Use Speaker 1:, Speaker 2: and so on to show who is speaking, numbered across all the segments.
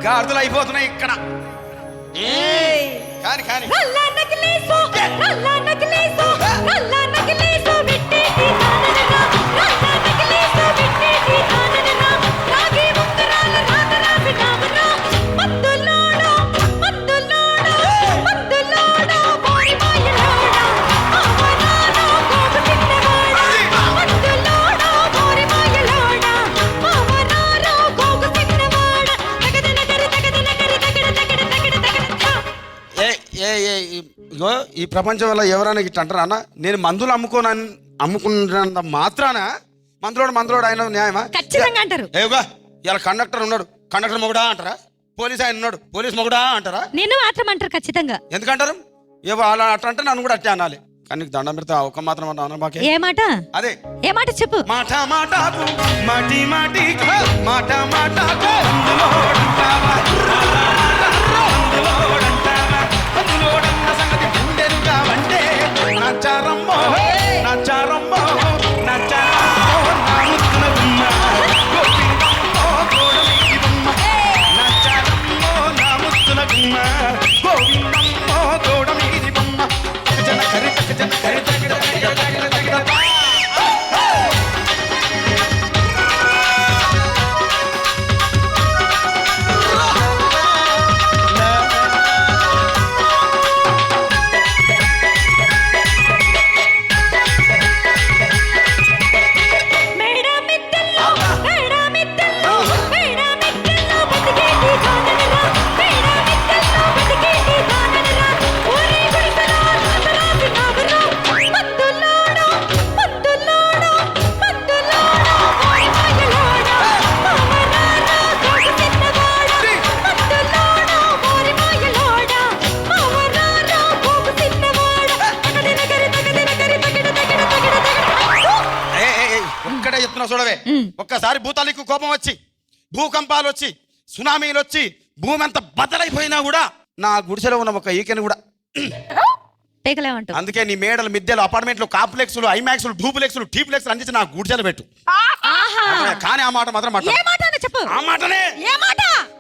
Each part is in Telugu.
Speaker 1: గాడిదలు అయిపోతున్నాయి ఇక్కడ. కానీ కానీ ఈ ప్రపంచం వల్ల ఎవరైనా ఇట్లా అంటారా అన్న? నేను మందులు అమ్ముకున్నంత మాత్రాన మందులోడు ఆయన న్యాయమా?
Speaker 2: ఖచ్చితంగా అంటారు.
Speaker 1: ఏగా ఇలా కండక్టర్ ఉన్నాడు, కండక్టర్ మొగుడా అంటారా? పోలీస్ ఆయన ఉన్నాడు, పోలీస్ మొగుడా అంటారా?
Speaker 2: నిన్ను మాత్రం అంటారు ఖచ్చితంగా.
Speaker 1: ఎందుకంటారు? ఏవో అలా అట్లా అంటే నన్ను కూడా అట్టే అనాలి. కానీ దండం పెడతా ఒక మాత్రం అన్న.
Speaker 2: ఏ మాట? అదే ఏ మాట చెప్పు. మాట మాటకు మాటి మాటికి మాట మాటకు నచ్చారమ్మో నచ్చారమ్మో నచ్చారమ్మో నచ్చారమ్మో నా ముత్తున గుమ్మ గోవిందమ్మో తోడ మీది బొమ్మ జన కరి జన కరి చూడవే. ఒక్కసారి భూతాలకు కోపం వచ్చి, భూకంపాలు వచ్చి, సునామీలు వచ్చి, భూమి అంతా బద్దలైపోయినా కూడా నా గుడిసెలో ఉన్న ఒక ఈకెను కూడా అందుకే నీ మేడలు, మిద్దెలు, అపార్ట్మెంట్లు, కాంప్లెక్స్లు, ఐమాక్స్లు, డూప్లెక్స్లు, టీప్లెక్స్లు అందించి నా గుడిసెలు పెట్టు. కానీ ఆ మాట మాత్రం ఆ మాటనే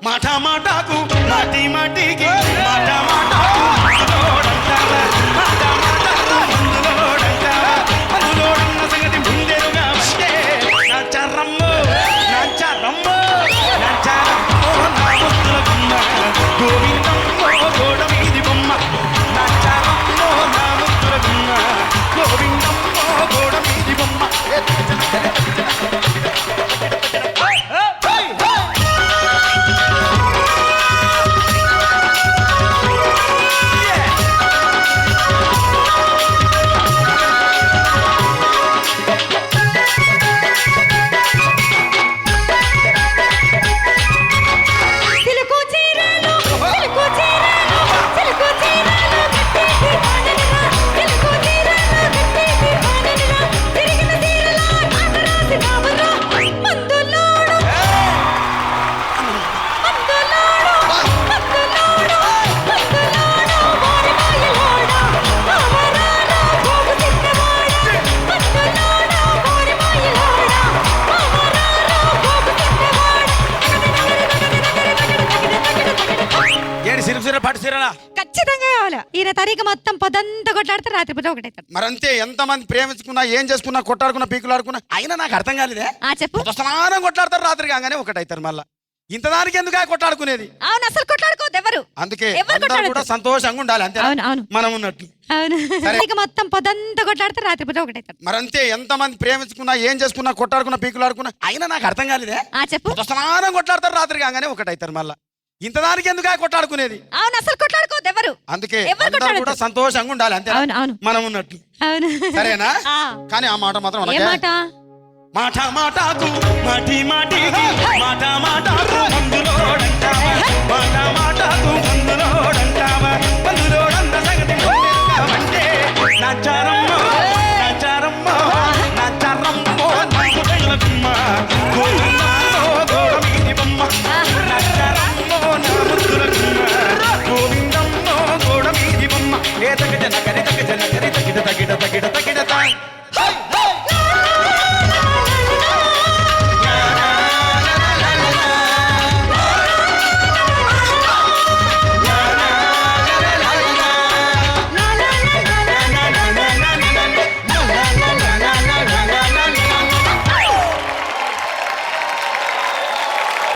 Speaker 2: మాట మాటకు మాటి మాటికి మాట మాటకు ఖచ్చితంగా కావాలి. ఈయన తరీక మొత్తం పొద్దంతా కొట్లాడితే రాత్రి పూట ఒకటైతారు.
Speaker 1: మరంతే. ఎంతమంది ప్రేమించుకున్నా, ఏం చేసుకున్నా, కొట్టాడుకున్నా, పీకులాడుకున్నా, అయినా నాకు అర్థం కాలేదే.
Speaker 2: చెప్పు.
Speaker 1: సమానం కొట్లాడతారు, రాత్రి కాగానే ఒకటైతారు. మళ్ళా ఇంతదానికి ఎందుకు కొట్లాడుకునేది?
Speaker 2: అవును, అసలు కొట్లాడుకోవద్దు ఎవరు.
Speaker 1: అందుకే కూడా సంతోషంగా ఉండాలి. అంతే మనం ఉన్నట్టు.
Speaker 2: అవును, మొత్తం పొద్దంతా కొట్లాడితే రాత్రి పూట ఒకటైతారు.
Speaker 1: మరంతే. ఎంతమంది ప్రేమించుకున్నా, ఏం చేసుకున్నా, కొట్టాడుకున్నా, పీకులాడుకున్నా, అయినా నాకు అర్థం కాలేదే.
Speaker 2: చెప్పు.
Speaker 1: సమానం కొట్లాడతారు, రాత్రి కాగానే ఒకటైతారు. మళ్ళా ఇంతదానికి ఎందుకు కొట్లాడుకునేది?
Speaker 2: అవును, అసలు కొట్లాడుకోవద్దు ఎవరు.
Speaker 1: అందుకే కూడా సంతోషంగా ఉండాలి. అంతే మనం ఉన్నట్టు.
Speaker 2: అవును,
Speaker 1: సరేనా? కానీ ఆ మాట మాత్రం మాట మాటకు మాటి మాటికి మాట మాటకు మందులోడంటావా, మాట మాటకు మందులోడంటావా, మందులోడంత సంగతి అంటే నచ్చారం